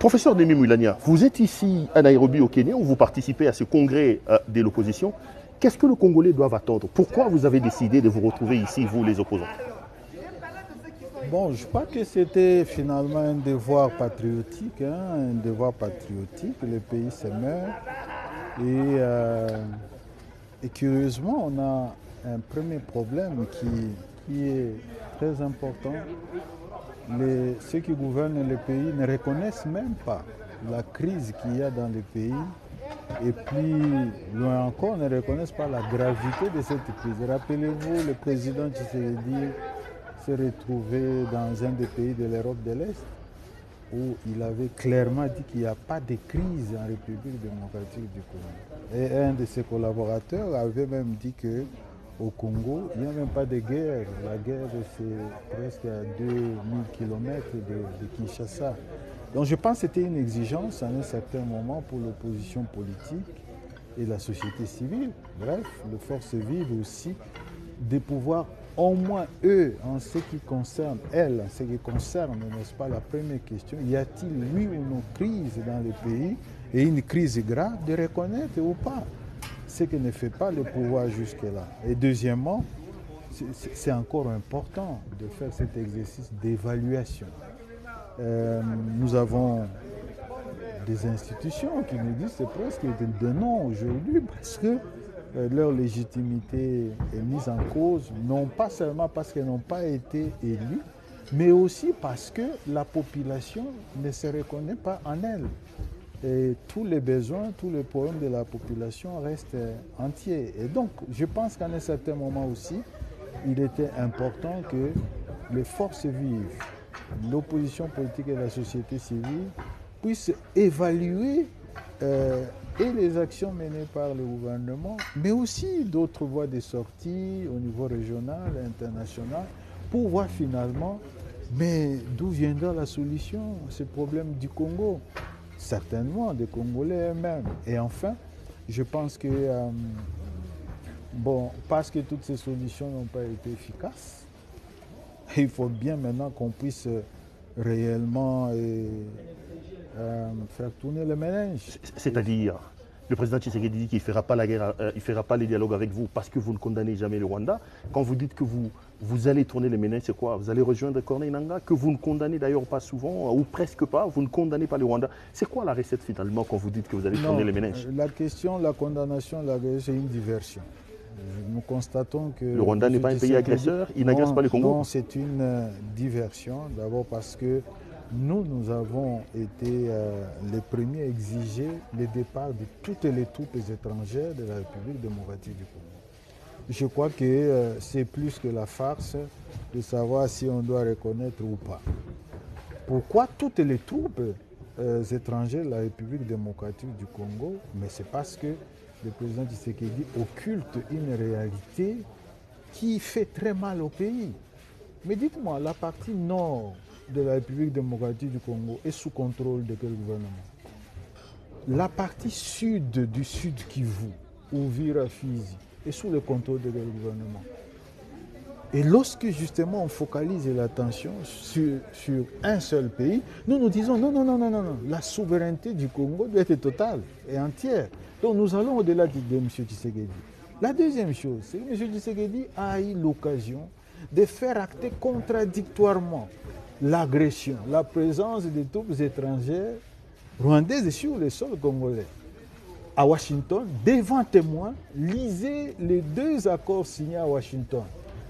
Professeur Demi Moulania, vous êtes ici à Nairobi au Kenya où vous participez à ce congrès de l'opposition. Qu'est-ce que les Congolais doivent attendre? Pourquoi vous avez décidé de vous retrouver ici, vous les opposants? Bon, je crois que c'était finalement un devoir patriotique, un devoir patriotique. Le pays se meurt et curieusement, on a un premier problème qui est très important. Ceux qui gouvernent le pays ne reconnaissent même pas la crise qu'il y a dans le pays et plus loin encore, ne reconnaissent pas la gravité de cette crise. Rappelez-vous, le président Tshisekedi s'est retrouvé dans un des pays de l'Europe de l'Est où il avait clairement dit qu'il n'y a pas de crise en République démocratique du Congo. Et un de ses collaborateurs avait même dit qu'au Congo, il n'y a même pas de guerre. La guerre, c'est presque à 2000 km de Kinshasa. Donc je pense que c'était une exigence à un certain moment pour l'opposition politique et la société civile. Bref, les forces vives aussi, de pouvoir au moins eux, en ce qui concerne elles, en ce qui concerne, n'est-ce pas, la première question, y a-t-il oui ou non crise dans le pays et une crise grave, de reconnaître ou pas, ce que ne fait pas le pouvoir jusque-là. Et deuxièmement, c'est encore important de faire cet exercice d'évaluation. Nous avons des institutions qui nous disent que c'est presque des noms aujourd'hui parce que leur légitimité est mise en cause, non pas seulement parce qu'elles n'ont pas été élues, mais aussi parce que la population ne se reconnaît pas en elles. Et tous les besoins, tous les problèmes de la population restent entiers. Et donc, je pense qu'à un certain moment aussi, il était important que les forces vives, l'opposition politique et la société civile puissent évaluer et les actions menées par le gouvernement, mais aussi d'autres voies de sortie au niveau régional et international pour voir finalement, mais d'où viendra la solution à ce problème du Congo? Certainement des Congolais eux-mêmes. Et enfin, je pense que, parce que toutes ces solutions n'ont pas été efficaces, il faut bien maintenant qu'on puisse réellement faire tourner le ménage. C'est-à-dire, le président Tshisekedi dit qu'il ne fera pas la guerre, il ne fera pas les dialogues avec vous parce que vous ne condamnez jamais le Rwanda. Quand vous dites que vous allez tourner le ménage, c'est quoi? Vous allez rejoindre Corneille Nangaa, que vous ne condamnez d'ailleurs pas souvent, ou presque pas, vous ne condamnez pas le Rwanda. C'est quoi la recette finalement quand vous dites que vous allez tourner le ménage? La question, la condamnation, la guerre, c'est une diversion. Nous constatons que... Le Rwanda n'est pas un pays agresseur, il n'agresse pas le Congo? Non, c'est une diversion. D'abord parce que nous avons été les premiers à exiger le départ de toutes les troupes étrangères de la République démocratique du Congo. Je crois que c'est plus que la farce de savoir si on doit reconnaître ou pas. Pourquoi toutes les troupes étrangères de la République démocratique du Congo? Mais c'est parce que le président Tshisekedi occulte une réalité qui fait très mal au pays. Mais dites-moi, la partie nord de la République démocratique du Congo est sous contrôle de quel gouvernement? La partie sud du Sud Kivu, Uvira, Fizi, est sous le contrôle de quel gouvernement? Et lorsque justement on focalise l'attention sur un seul pays, nous disons non, la souveraineté du Congo doit être totale et entière. Donc nous allons au-delà de M. Tshisekedi. La deuxième chose, c'est que M. Tshisekedi a eu l'occasion de faire acter contradictoirement l'agression, la présence des troupes étrangères rwandaises sur le sol congolais. À Washington, devant témoins, lisez les deux accords signés à Washington.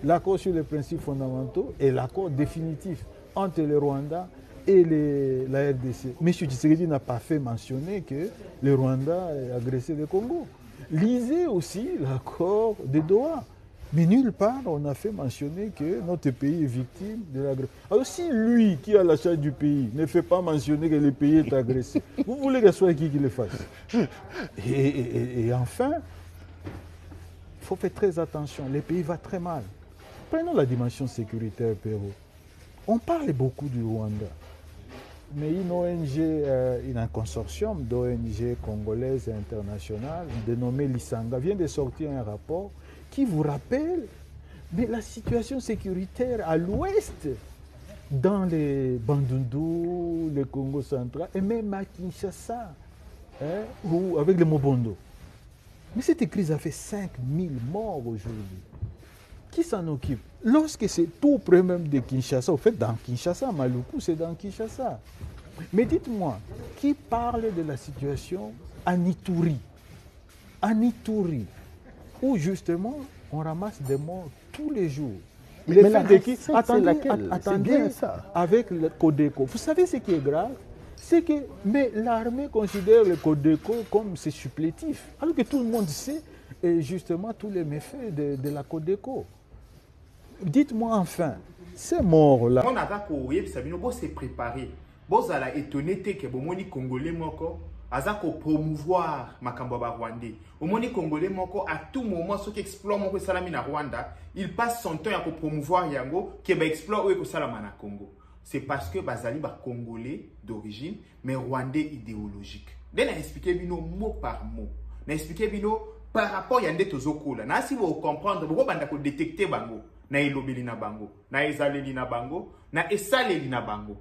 L'accord sur les principes fondamentaux et l'accord définitif entre le Rwanda et la RDC. M. Tshisekedi n'a pas fait mentionner que le Rwanda a agressé le Congo. Lisez aussi l'accord de Doha. Mais nulle part, on a fait mentionner que notre pays est victime de l'agression. Alors si lui, qui a la charge du pays, ne fait pas mentionner que le pays est agressé, vous voulez que ce soit qui le fasse? Et enfin, il faut faire très attention. Le pays va très mal. Prenons la dimension sécuritaire, Pérou. On parle beaucoup du Rwanda. Mais une ONG, un consortium d'ONG congolaises et internationales, dénommé Lisanga, vient de sortir un rapport qui vous rappelle mais la situation sécuritaire à l'ouest dans les Bandundu, le Congo central, et même à Kinshasa, hein, ou avec les Mobondo. Mais cette crise a fait 5000 morts aujourd'hui. Qui s'en occupe? Lorsque c'est tout près même de Kinshasa, au fait, dans Kinshasa, Maluku, c'est dans Kinshasa. Mais dites-moi, qui parle de la situation à Ituri? En Ituri, où justement, on ramasse des morts tous les jours. Mais la recette, attendez, bien ça. avec le Codeco. Vous savez ce qui est grave? C'est que l'armée considère le Codeco comme c'est supplétif. Alors que tout le monde sait justement tous les méfaits de la Codeco. Dites-moi enfin, ces morts-là. On a beau se préparer. Bon, ça l'a étonné que les Congolais moko azako promouvoir makambo ba Rwandais. Au moins les Congolais moko à tout moment ceux qui explorent moko salami na Rwanda, il passe son temps à promouvoir yango qui ba explore ou ko salama na Congo. C'est parce que bazali ba Congolais d'origine mais Rwandais idéologique. Dès n'a expliqué bino mot par mot. N'a expliqué bino par rapport yande tozokola. Na si vous comprendre pourquoi banda ko détecter bango. Na elobeli na bango, na ezaleli na bango, na esaleli na bango.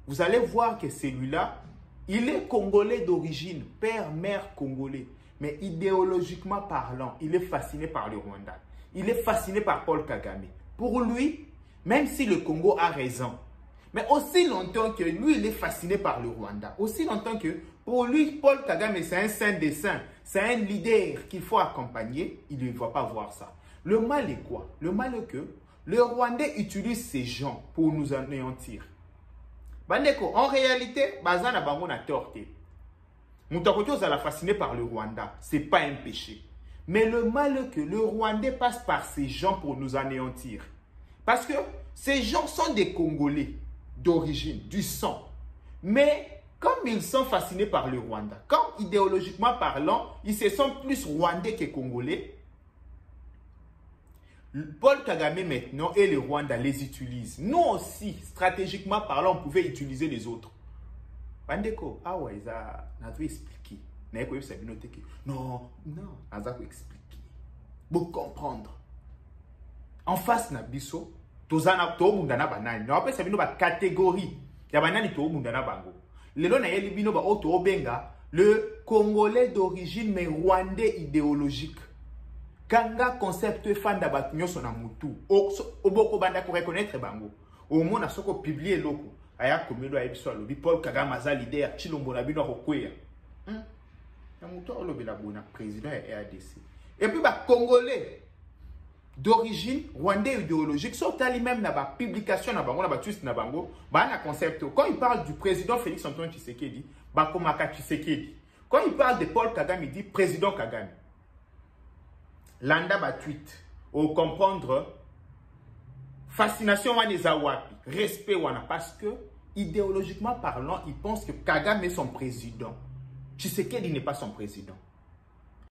Vous allez voir que celui-là, il est congolais d'origine, père, mère congolais. Mais idéologiquement parlant, il est fasciné par le Rwanda. Il est fasciné par Paul Kagame. Pour lui, même si le Congo a raison, mais aussi longtemps que lui, il est fasciné par le Rwanda, aussi longtemps que pour lui, Paul Kagame, c'est un saint des saints, c'est un leader qu'il faut accompagner, il ne va pas voir ça. Le mal est quoi? Le mal est que le Rwandais utilise ces gens pour nous anéantir. Bandeko, en réalité, Bazana Bango n'a torté. Moutakoto a fasciné par le Rwanda. Ce n'est pas un péché. Mais le mal est que le Rwandais passe par ces gens pour nous anéantir. Parce que ces gens sont des Congolais d'origine, du sang. Mais comme ils sont fascinés par le Rwanda, comme idéologiquement parlant, ils se sentent plus Rwandais que Congolais, Paul Kagame maintenant et le Rwanda les utilisent. Nous aussi, stratégiquement parlant, on pouvait utiliser les autres. Bandeko, ah ouais, ça n'a pas expliqué. Non, n'a pas expliqué. Pour comprendre. En face, Nabiso, Tozana, Tomundana Banani. Non, après, ça vient de catégorie. Il y a Banani, Tomundana Bango. Le long, il y a le Congolais d'origine, mais Rwandais idéologique. Kanga concept fanda batunyo sona mutu. Oboko banda ko reconnaître bango. Au moins na soko publier loko. Aya komelo a ebiso alobi Paul Kagame aza leader chilombo na bino kokweya. Na mutu olobela bona président ya RDC. Et puis ba Congolais d'origine rwandais idéologique sont allés même na ba publication na bango na ba twist na bango, ba na concept. Quand il parle du président Félix Antoine Tshisekedi, ba komaka Tshisekedi. Quand il parle de Paul Kagame, il dit président Kagame. Landa ba tweet au comprendre fascination wana wapi, respect wana parce que idéologiquement parlant, ils pensent que Kagame est son président. Tshisekedi n'est pas son président.